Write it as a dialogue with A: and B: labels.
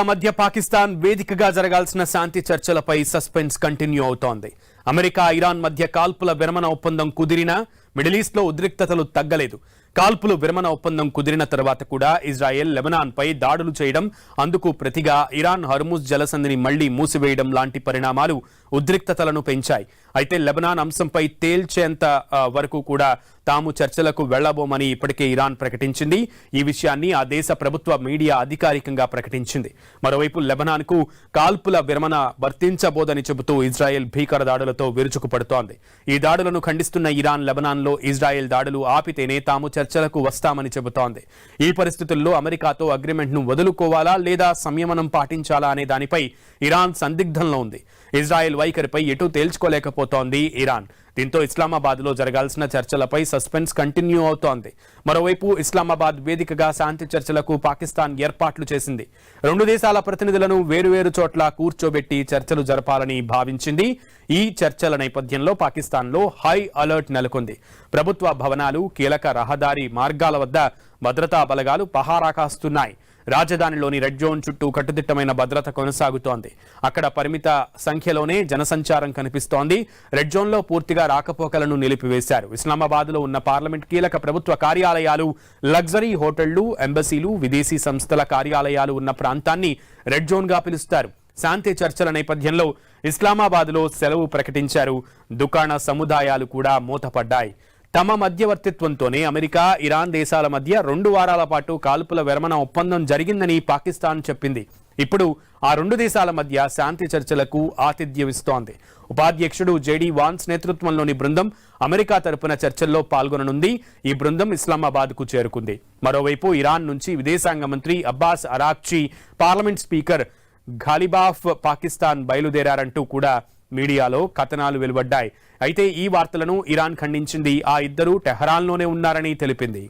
A: మధ్య పాకిస్తాన్ వేదికగా జరగాల్సిన శాంతి చర్చలపై సస్పెన్స్ కంటిన్యూ అవుతోంది. అమెరికా ఇరాన్ మధ్య కాల్పుల విరమణ ఒప్పందం కుదిరినా మిడిల్ ఈస్ట్ లో ఉద్రిక్తతలు తగ్గలేదు. కాల్పులు విరమణ ఒప్పందం కుదిరిన తర్వాత కూడా ఇజ్రాయెల్ లెబనాన్ పై దాడులు చేయడం, అందుకు ప్రతిగా ఇరాన్ హర్ముజ్ జలసంధిని మళ్లీ మూసివేయడం లాంటి పరిణామాలు ఉద్రిక్తతలను పెంచాయి. అయితే లెబనాన్ అంశంపై తేల్చేంత వరకు కూడా తాము చర్చలకు వెళ్లబోమని ఇప్పటికే ఇరాన్ ప్రకటించింది. ఈ విషయాన్ని ఆ దేశ ప్రభుత్వ మీడియా అధికారికంగా ప్రకటించింది. మరోవైపు లెబనాన్ కు కాల్పుల విరమణ వర్తించబోదని చెబుతూ ఇజ్రాయెల్ భీకర దాడులతో విరుచుకుపడుతోంది. ఈ దాడులను ఖండిస్తున్న ఇరాన్ లెబనాన్ లో ఇజ్రాయెల్ దాడులు ఆపితేనే తాము చర్చలకు వస్తామని చెబుతోంది. ఈ పరిస్థితుల్లో అమెరికాతో అగ్రిమెంట్ ను వదులుకోవాలా లేదా సంయమనం పాటించాలా అనే దానిపై ఇరాన్ సందిగ్ధంలో ఉంది. ఇజ్రాయెల్ వైఖరిపై ఎటూ తేల్చుకోలేకపోతోంది ఇరాన్. దీంతో ఇస్లామాబాద్ లో జరగాల్సిన చర్చలపై సస్పెన్స్ కంటిన్యూ అవుతోంది. మరోవైపు ఇస్లామాబాద్ వేదికగా శాంతి చర్చలకు పాకిస్తాన్ ఏర్పాట్లు చేసింది. రెండు దేశాల ప్రతినిధులను వేరువేరు చోట్ల కూర్చోబెట్టి చర్చలు జరపాలని భావించింది. ఈ చర్చల నేపథ్యంలో పాకిస్తాన్ లో హై అలర్ట్ నెలకొంది. ప్రభుత్వ భవనాలు, కీలక రహదారి మార్గాల వద్ద భద్రతా బలగాలు పహారా కాస్తున్నాయి. రాజధానిలోని రెడ్ జోన్ చుట్టూ కట్టుదిట్టమైన భద్రత కొనసాగుతోంది. అక్కడ పరిమిత సంఖ్యలోనే జనసంచారం కనిపిస్తోంది. రెడ్ జోన్ లో పూర్తిగా రాకపోకలను నిలిపివేశారు. ఇస్లామాబాద్ లో ఉన్న పార్లమెంట్, కీలక ప్రభుత్వ కార్యాలయాలు, లగ్జరీ హోటళ్లు, ఎంబసీలు, విదేశీ సంస్థల కార్యాలయాలు ఉన్న ప్రాంతాన్ని రెడ్ జోన్ గా పిలుస్తారు. శాంతి చర్చల నేపథ్యంలో ఇస్లామాబాద్ లో సెలవు ప్రకటించారు. దుకాణ సముదాయాలు కూడా మూతపడ్డాయి. తమ మధ్యవర్తిత్వంతోనే అమెరికా, ఇరాన్ దేశాల మధ్య 2 వారాల పాటు కాల్పుల విరమణ ఒప్పందం జరిగిందని పాకిస్తాన్ చెప్పింది. ఇప్పుడు ఆ రెండు దేశాల మధ్య శాంతి చర్చలకు ఆతిథ్యమిస్తోంది. ఉపాధ్యక్షుడు జేడీ వాన్స్ నేతృత్వంలోని బృందం అమెరికా తరపున చర్చల్లో పాల్గొననుంది. ఈ బృందం ఇస్లామాబాద్ కు చేరుకుంది. మరోవైపు ఇరాన్ నుంచి విదేశాంగ మంత్రి అబ్బాస్ అరాక్చి, పార్లమెంట్ స్పీకర్ ఘాలిబాఫ్ పాకిస్తాన్ బయలుదేరారంటూ కూడా మీడియాలో కథనాలు వెలువడ్డాయి. అయితే ఈ వార్తలను ఇరాన్ ఖండించింది. ఆ ఇద్దరూ టెహరాన్లోనే ఉన్నారని తెలిపింది.